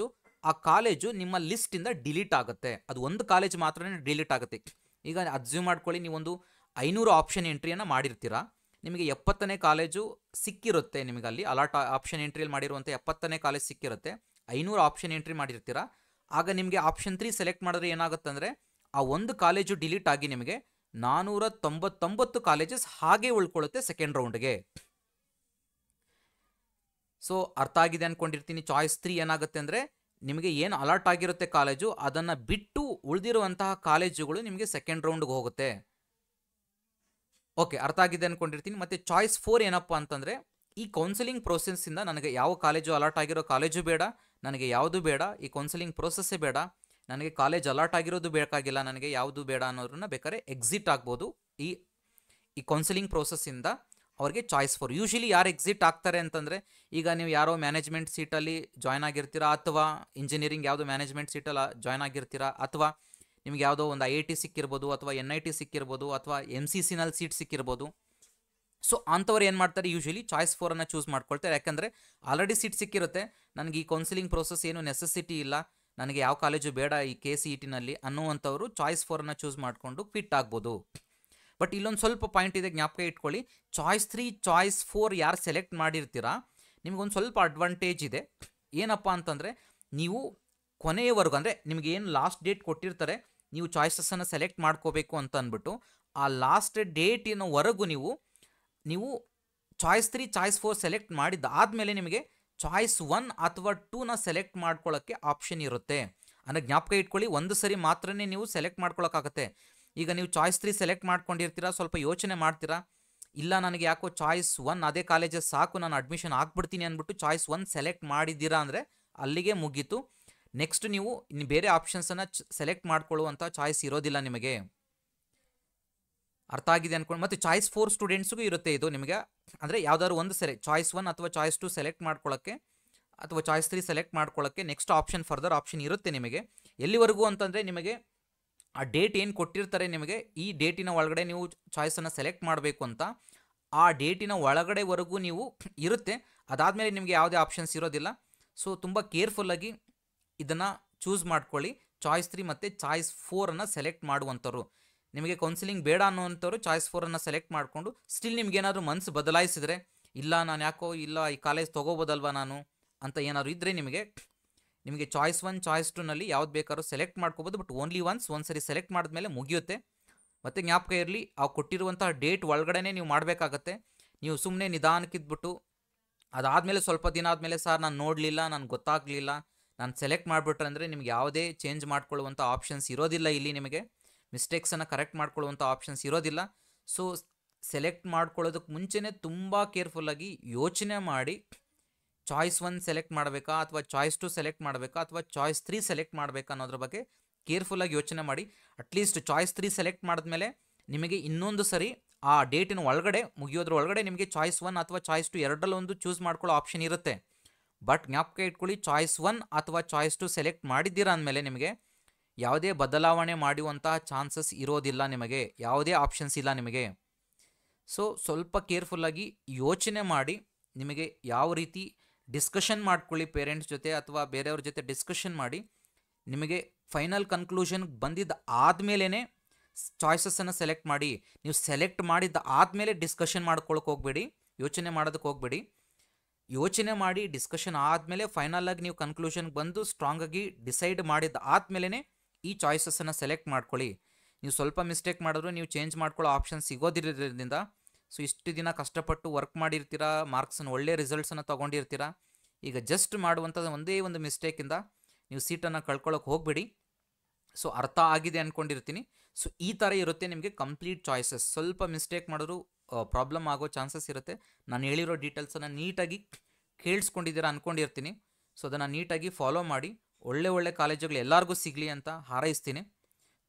S1: ಆ ಕಾಲೇಜು ನಿಮ್ಮ ಲಿಸ್ಟಿಂದ ಡಿಲೀಟ್ ಆಗುತ್ತೆ. ಅದು ಒಂದು ಕಾಲೇಜ್ ಮಾತ್ರ ಡಿಲೀಟ್ ಆಗುತ್ತೆ. ಈಗ ಅಬ್ಸರ್ವ್ ಮಾಡ್ಕೊಳ್ಳಿ, ನೀವೊಂದು 500 ಆಪ್ಷನ್ ಎಂಟ್ರಿಯನ್ನು ಮಾಡಿರ್ತೀರಾ, ನಿಮಗೆ 70ನೇ ಕಾಲೇಜು ಸಿಕ್ಕಿರುತ್ತೆ. ನಿಮಗೆ ಅಲ್ಲಿ ಅಲಾಟ್ ಆಪ್ಷನ್ ಎಂಟ್ರಿಯಲ್ಲಿ ಮಾಡಿರುವಂಥ 70ನೇ ಕಾಲೇಜ್ ಸಿಕ್ಕಿರುತ್ತೆ. 500 ಆಪ್ಷನ್ ಎಂಟ್ರಿ ಮಾಡಿರ್ತೀರಾ. ಆಗ ನಿಮಗೆ ಆಪ್ಷನ್ 3 ಸೆಲೆಕ್ಟ್ ಮಾಡಿದ್ರೆ ಏನಾಗುತ್ತೆ ಅಂದರೆ, ಆ ಒಂದು ಕಾಲೇಜು ಡಿಲೀಟ್ ಆಗಿ ನಿಮಗೆ 499 ಕಾಲೇಜಸ್ ಹಾಗೆ ಉಳ್ಕೊಳ್ಳುತ್ತೆ ಸೆಕೆಂಡ್ ರೌಂಡ್ಗೆ. ಸೊ ಅರ್ಥ ಆಗಿದೆ ಅಂದ್ಕೊಂಡಿರ್ತೀನಿ. ಚಾಯ್ಸ್ 3 ಏನಾಗುತ್ತೆ ಅಂದರೆ, ನಿಮಗೆ ಏನು ಅಲಾಟ್ ಆಗಿರುತ್ತೆ ಕಾಲೇಜು ಅದನ್ನು ಬಿಟ್ಟು ಉಳಿದಿರುವಂತಹ ಕಾಲೇಜುಗಳು ನಿಮಗೆ ಸೆಕೆಂಡ್ ರೌಂಡ್ಗೆ ಹೋಗುತ್ತೆ. ಓಕೆ, ಅರ್ಥ ಆಗಿದೆ ಅಂದ್ಕೊಂಡಿರ್ತೀನಿ. ಮತ್ತು ಚಾಯ್ಸ್ 4 ಏನಪ್ಪ ಅಂತಂದರೆ, ಈ ಕೌನ್ಸಿಲಿಂಗ್ ಪ್ರೋಸೆಸ್ಸಿಂದ ನನಗೆ ಯಾವ ಕಾಲೇಜು ಅಲಾಟ್ ಆಗಿರೋ ಕಾಲೇಜು ಬೇಡ, ನನಗೆ ಯಾವುದು ಬೇಡ, ಈ ಕೌನ್ಸಿಲಿಂಗ್ ಪ್ರೋಸೆಸ್ಸೇ ಬೇಡ, ನನಗೆ ಕಾಲೇಜ್ ಅಲಾಟ್ ಆಗಿರೋದು ಬೇಕಾಗಿಲ್ಲ, ನನಗೆ ಯಾವುದು ಬೇಡ ಅನ್ನೋರನ್ನ ಬೇಕಾದ್ರೆ ಎಕ್ಸಿಟ್ ಆಗ್ಬೋದು. ಈ ಕೌನ್ಸಿಲಿಂಗ್ ಪ್ರೋಸೆಸ್ಸಿಂದ ಅವ್ರಿಗೆ ಚಾಯ್ಸ್ 4. ಯೂಶಲಿ ಯಾರು ಎಕ್ಸಿಟ್ ಆಗ್ತಾರೆ ಅಂತಂದರೆ, ಈಗ ನೀವು ಯಾರೋ ಮ್ಯಾನೇಜ್ಮೆಂಟ್ ಸೀಟಲ್ಲಿ ಜಾಯ್ನ್ ಆಗಿರ್ತೀರಾ, ಅಥವಾ ಇಂಜಿನಿಯರಿಂಗ್ ಯಾವುದೋ ಮ್ಯಾನೇಜ್ಮೆಂಟ್ ಸೀಟಲ್ಲಿ ಜಾಯ್ನ್ ಆಗಿರ್ತೀರಾ, ಅಥವಾ ನಿಮ್ಗೆ ಯಾವುದೋ ಒಂದು IIT ಸಿಕ್ಕಿರ್ಬೋದು, ಅಥವಾ NIT ಸಿಕ್ಕಿರ್ಬೋದು, ಅಥವಾ MCCನಲ್ಲಿ ಸೀಟ್ ಸಿಕ್ಕಿರ್ಬೋದು. ಸೊ ಅಂಥವ್ರು ಏನು ಮಾಡ್ತಾರೆ, ಯೂಶಲಿ ಚಾಯ್ಸ್ 4ಅನ್ನು ಚೂಸ್ ಮಾಡ್ಕೊಳ್ತಾರೆ. ಯಾಕಂದರೆ ಆಲ್ರೆಡಿ ಸೀಟ್ ಸಿಕ್ಕಿರುತ್ತೆ, ನನಗೆ ಈ ಕೌನ್ಸಿಲಿಂಗ್ ಪ್ರೋಸೆಸ್ ಏನು ನೆಸೆಸಿಟಿ ಇಲ್ಲ, ನನಗೆ ಯಾವ ಕಾಲೇಜು ಬೇಡ ಈ KCETನಲ್ಲಿ ಅನ್ನುವಂಥವ್ರು ಚಾಯ್ಸ್ 4ಅನ್ನು ಚೂಸ್ ಮಾಡಿಕೊಂಡು ಫಿಟ್ ಆಗ್ಬೋದು. ಬಟ್ ಇಲ್ಲೊಂದು ಸ್ವಲ್ಪ ಪಾಯಿಂಟ್ ಇದೆ, ಜ್ಞಾಪಕ ಇಟ್ಕೊಳ್ಳಿ. ಚಾಯ್ಸ್ 3, ಚಾಯ್ಸ್ 4 ಯಾರು ಸೆಲೆಕ್ಟ್ ಮಾಡಿರ್ತೀರಾ, ನಿಮಗೊಂದು ಸ್ವಲ್ಪ ಅಡ್ವಾಂಟೇಜ್ ಇದೆ. ಏನಪ್ಪ ಅಂತಂದರೆ, ನೀವು ಕೊನೆಯವರೆಗೂ, ಅಂದರೆ ನಿಮಗೆ ಏನು ಲಾಸ್ಟ್ ಡೇಟ್ ಕೊಟ್ಟಿರ್ತಾರೆ, ನೀವು ಚಾಯ್ಸಸ್ಸನ್ನು ಸೆಲೆಕ್ಟ್ ಮಾಡ್ಕೋಬೇಕು ಅಂತ ಅಂದ್ಬಿಟ್ಟು ಆ ಲಾಸ್ಟ್ ಡೇಟಿನವರೆಗೂ ನೀವು ಚಾಯ್ಸ್ 3 ಚಾಯ್ಸ್ 4 ಸೆಲೆಕ್ಟ್ ಮಾಡಿದ್ದಾದಮೇಲೆ ನಿಮಗೆ ಚಾಯ್ಸ್ 1 ಅಥವಾ 2ನ ಸೆಲೆಕ್ಟ್ ಮಾಡ್ಕೊಳ್ಳೋಕ್ಕೆ ಆಪ್ಷನ್ ಇರುತ್ತೆ. ಅಂದರೆ ಜ್ಞಾಪಕ ಇಟ್ಕೊಳ್ಳಿ, ಒಂದು ಸರಿ ಮಾತ್ರನೇ ನೀವು ಸೆಲೆಕ್ಟ್ ಮಾಡ್ಕೊಳ್ಳೋಕ್ಕಾಗತ್ತೆ. ಈಗ ನೀವು ಚಾಯ್ಸ್ 3 ಸೆಲೆಕ್ಟ್ ಮಾಡ್ಕೊಂಡಿರ್ತೀರಾ, ಸ್ವಲ್ಪ ಯೋಚನೆ ಮಾಡ್ತೀರಾ, ಇಲ್ಲ ನನಗೆ ಯಾಕೋ ಚಾಯ್ಸ್ 1 ಅದೇ ಕಾಲೇಜಸ್ ಸಾಕು, ನಾನು ಅಡ್ಮಿಷನ್ ಆಗ್ಬಿಡ್ತೀನಿ ಅಂದ್ಬಿಟ್ಟು ಚಾಯ್ಸ್ 1 ಸೆಲೆಕ್ಟ್ ಮಾಡಿದ್ದೀರಾ ಅಂದರೆ ಅಲ್ಲಿಗೆ ಮುಗೀತು. ನೆಕ್ಸ್ಟ್ ನೀವು ಇನ್ನು ಬೇರೆ ಆಪ್ಷನ್ಸನ್ನು ಸೆಲೆಕ್ಟ್ ಮಾಡ್ಕೊಳ್ಳುವಂಥ ಚಾಯ್ಸ್ ಇರೋದಿಲ್ಲ ನಿಮಗೆ. ಅರ್ಥ ಆಗಿದೆ ಅಂದ್ಕೊಂಡು. ಮತ್ತು ಚಾಯ್ಸ್ 4 ಸ್ಟೂಡೆಂಟ್ಸ್ಗೂ ಇರುತ್ತೆ ಇದು ನಿಮಗೆ. ಅಂದರೆ ಯಾವ್ದಾದ್ರು ಒಂದು ಚಾಯ್ಸ್ 1 ಅಥವಾ ಚಾಯ್ಸ್ 2 ಸೆಲೆಕ್ಟ್ ಮಾಡ್ಕೊಳ್ಳೋಕ್ಕೆ ಅಥವಾ ಚಾಯ್ಸ್ 3 ಸೆಲೆಕ್ಟ್ ಮಾಡ್ಕೊಳ್ಳೋಕ್ಕೆ ನೆಕ್ಸ್ಟ್ ಆಪ್ಷನ್ ಫರ್ದರ್ ಆಪ್ಷನ್ ಇರುತ್ತೆ ನಿಮಗೆ. ಎಲ್ಲಿವರೆಗೂ ಅಂತಂದರೆ ನಿಮಗೆ ಆ ಡೇಟ್ ಏನು ಕೊಟ್ಟಿರ್ತಾರೆ ನಿಮಗೆ, ಈ ಡೇಟಿನ ಒಳಗಡೆ ನೀವು ಚಾಯ್ಸನ್ನು ಸೆಲೆಕ್ಟ್ ಮಾಡಬೇಕು ಅಂತ, ಆ ಡೇಟಿನ ಒಳಗಡೆವರೆಗೂ ನೀವು ಇರುತ್ತೆ. ಅದಾದಮೇಲೆ ನಿಮಗೆ ಯಾವುದೇ ಆಪ್ಷನ್ಸ್ ಇರೋದಿಲ್ಲ. ಸೊ ತುಂಬ ಕೇರ್ಫುಲ್ಲಾಗಿ ಇದನ್ನು ಚೂಸ್ ಮಾಡ್ಕೊಳ್ಳಿ. ಚಾಯ್ಸ್ 3 ಮತ್ತು ಚಾಯ್ಸ್ 4ಅನ್ನು ಸೆಲೆಕ್ಟ್ ಮಾಡುವಂಥವ್ರು, ನಿಮಗೆ ಕೌನ್ಸಿಲಿಂಗ್ ಬೇಡ ಅನ್ನೋವಂಥವ್ರು ಚಾಯ್ಸ್ 4ಅನ್ನು ಸೆಲೆಕ್ಟ್ ಮಾಡಿಕೊಂಡು ಸ್ಟಿಲ್ ನಿಮ್ಗೇನಾದರೂ ಮನಸ್ಸು ಬದಲಾಯಿಸಿದರೆ, ಇಲ್ಲ ನಾನು ಯಾಕೋ ಇಲ್ಲ ಈ ಕಾಲೇಜ್ ತೊಗೋಬೋದಲ್ವ ನಾನು ಅಂತ ಏನಾದರೂ ಇದ್ದರೆ ನಿಮಗೆ ಚಾಯ್ಸ್ 1 ಚಾಯ್ಸ್ 2ನಲ್ಲಿ ಯಾವ್ದು ಬೇಕಾದ್ರೂ ಸೆಲೆಕ್ಟ್ ಮಾಡ್ಕೋಬೋದು. ಬಟ್ ಓನ್ಲಿ ಒಂದು ಸರಿ ಸೆಲೆಕ್ಟ್ ಮಾಡಿದ್ಮೇಲೆ ಮುಗಿಯುತ್ತೆ. ಮತ್ತು ಜ್ಞಾಪಕ ಇರಲಿ, ಆ ಕೊಟ್ಟಿರುವಂತಹ ಡೇಟ್ ಒಳಗಡೆ ನೀವು ಮಾಡಬೇಕಾಗತ್ತೆ. ನೀವು ಸುಮ್ಮನೆ ನಿಧಾನಕ್ಕಿದ್ಬಿಟ್ಟು ಅದಾದಮೇಲೆ ಸ್ವಲ್ಪ ದಿನ ಆದಮೇಲೆ ಸರ್ ನಾನು ನೋಡಲಿಲ್ಲ, ನನಗೆ ಗೊತ್ತಾಗಲಿಲ್ಲ, ನಾನು ಸೆಲೆಕ್ಟ್ ಮಾಡಿಬಿಟ್ರೆ ಅಂದರೆ ನಿಮ್ಗೆ ಯಾವುದೇ ಚೇಂಜ್ ಮಾಡ್ಕೊಳ್ಳುವಂಥ ಆಪ್ಷನ್ಸ್ ಇರೋದಿಲ್ಲ. ಇಲ್ಲಿ ನಿಮಗೆ ಮಿಸ್ಟೇಕ್ಸನ್ನು ಕರೆಕ್ಟ್ ಮಾಡ್ಕೊಳ್ಳುವಂಥ ಆಪ್ಷನ್ಸ್ ಇರೋದಿಲ್ಲ. ಸೊ ಸೆಲೆಕ್ಟ್ ಮಾಡ್ಕೊಳ್ಳೋದಕ್ಕೆ ಮುಂಚೆನೇ ತುಂಬ ಕೇರ್ಫುಲ್ಲಾಗಿ ಯೋಚನೆ ಮಾಡಿ ಚಾಯ್ಸ್ 1 ಸೆಲೆಕ್ಟ್ ಮಾಡಬೇಕಾ ಅಥವಾ ಚಾಯ್ಸ್ 2 ಸೆಲೆಕ್ಟ್ ಮಾಡಬೇಕಾ ಅಥವಾ ಚಾಯ್ಸ್ 3 ಸೆಲೆಕ್ಟ್ ಮಾಡಬೇಕಾ ಅನ್ನೋದ್ರ ಬಗ್ಗೆ ಕೇರ್ಫುಲ್ಲಾಗಿ ಯೋಚನೆ ಮಾಡಿ. ಅಟ್ಲೀಸ್ಟ್ ಚಾಯ್ಸ್ 3 ಸೆಲೆಕ್ಟ್ ಮಾಡಿದ್ಮೇಲೆ ನಿಮಗೆ ಇನ್ನೊಂದು ಸರಿ ಆ ಡೇಟಿನ ಒಳಗಡೆ ಮುಗಿಯೋದ್ರ ಒಳಗಡೆ ನಿಮಗೆ ಚಾಯ್ಸ್ 1 ಅಥವಾ ಚಾಯ್ಸ್ 2 ಎರಡರಲ್ಲೊಂದು ಚೂಸ್ ಮಾಡ್ಕೊಳ್ಳೋ ಆಪ್ಷನ್ ಇರುತ್ತೆ. ಬಟ್ ಜ್ಞಾಪಕ ಇಟ್ಕೊಳ್ಳಿ, ಚಾಯ್ಸ್ 1 ಅಥವಾ ಚಾಯ್ಸ್ 2 ಸೆಲೆಕ್ಟ್ ಮಾಡಿದ್ದೀರಾ ಅಂದಮೇಲೆ ನಿಮಗೆ ಯಾವುದೇ ಬದಲಾವಣೆ ಮಾಡುವಂತಹ ಚಾನ್ಸಸ್ ಇರೋದಿಲ್ಲ, ನಿಮಗೆ ಯಾವುದೇ ಆಪ್ಷನ್ಸ್ ಇಲ್ಲ ನಿಮಗೆ. ಸೊ ಸ್ವಲ್ಪ ಕೇರ್ಫುಲ್ಲಾಗಿ ಯೋಚನೆ ಮಾಡಿ ನಿಮಗೆ ಯಾವ ರೀತಿ ಡಿಸ್ಕಷನ್ ಮಾಡ್ಕೊಳ್ಳಿ ಪೇರೆಂಟ್ಸ್ ಜೊತೆ ಅಥವಾ ಬೇರೆಯವ್ರ ಜೊತೆ ಡಿಸ್ಕಷನ್ ಮಾಡಿ ನಿಮಗೆ ಫೈನಲ್ ಕನ್ಕ್ಲೂಷನ್ಗೆ ಬಂದಿದ್ದ ಆದಮೇಲೆ ಚಾಯ್ಸಸ್ಸನ್ನು ಸೆಲೆಕ್ಟ್ ಮಾಡಿ. ನೀವು ಸೆಲೆಕ್ಟ್ ಮಾಡಿದ್ದ ಆದಮೇಲೆ ಡಿಸ್ಕಷನ್ ಮಾಡ್ಕೊಳಕ್ಕೆ ಹೋಗಬೇಡಿ, ಯೋಚನೆ ಮಾಡೋದಕ್ಕೆ ಹೋಗಬೇಡಿ. ಯೋಚನೆ ಮಾಡಿ ಡಿಸ್ಕಷನ್ ಆದಮೇಲೆ ಫೈನಲಾಗಿ ನೀವು ಕನ್ಕ್ಲೂಷನ್ಗೆ ಬಂದು ಸ್ಟ್ರಾಂಗಾಗಿ ಡಿಸೈಡ್ ಮಾಡಿದ್ದ ಆದಮೇಲೆ ಈ ಚಾಯ್ಸಸ್ಸನ್ನು ಸೆಲೆಕ್ಟ್ ಮಾಡ್ಕೊಳ್ಳಿ. ನೀವು ಸ್ವಲ್ಪ ಮಿಸ್ಟೇಕ್ ಮಾಡಿದ್ರು ನೀವು ಚೇಂಜ್ ಮಾಡ್ಕೊಳ್ಳೋ ಆಪ್ಷನ್ ಸಿಗೋದಿರೋದ್ರಿಂದ, ಸೊ ಇಷ್ಟು ದಿನ ಕಷ್ಟಪಟ್ಟು ವರ್ಕ್ ಮಾಡಿರ್ತೀರಾ, ಮಾರ್ಕ್ಸನ್ನು ಒಳ್ಳೆ ರಿಸಲ್ಟ್ಸನ್ನು ತೊಗೊಂಡಿರ್ತೀರಾ, ಈಗ ಜಸ್ಟ್ ಮಾಡುವಂಥದ್ದು ಒಂದೇ ಒಂದು ಮಿಸ್ಟೇಕಿಂದ ನೀವು ಸೀಟನ್ನು ಕಳ್ಕೊಳ್ಳೋಕೆ ಹೋಗಬೇಡಿ. ಸೊ ಅರ್ಥ ಆಗಿದೆ ಅಂದ್ಕೊಂಡಿರ್ತೀನಿ. ಸೊ ಈ ಥರ ಇರುತ್ತೆ ನಿಮಗೆ ಕಂಪ್ಲೀಟ್ ಚಾಯ್ಸಸ್. ಸ್ವಲ್ಪ ಮಿಸ್ಟೇಕ್ ಮಾಡಿದ್ರು ಪ್ರಾಬ್ಲಮ್ ಆಗೋ ಚಾನ್ಸಸ್ ಇರುತ್ತೆ. ನಾನು ಹೇಳಿರೋ ಡೀಟೇಲ್ಸನ್ನು ನೀಟಾಗಿ ಕೇಳಿಸ್ಕೊಂಡಿದ್ದೀರಾ ಅಂದ್ಕೊಂಡಿರ್ತೀನಿ. ಸೊ ಅದನ್ನು ನೀಟಾಗಿ ಫಾಲೋ ಮಾಡಿ ಒಳ್ಳೆ ಕಾಲೇಜುಗಳು ಎಲ್ಲರಿಗೂ ಸಿಗಲಿ ಅಂತ ಹಾರೈಸ್ತೀನಿ.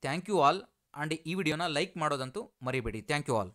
S1: Thank you all. ಆ್ಯಂಡ್ ಈ ವಿಡಿಯೋನ ಲೈಕ್ ಮಾಡೋದಂತೂ ಮರಿಬೇಡಿ. Thank you all.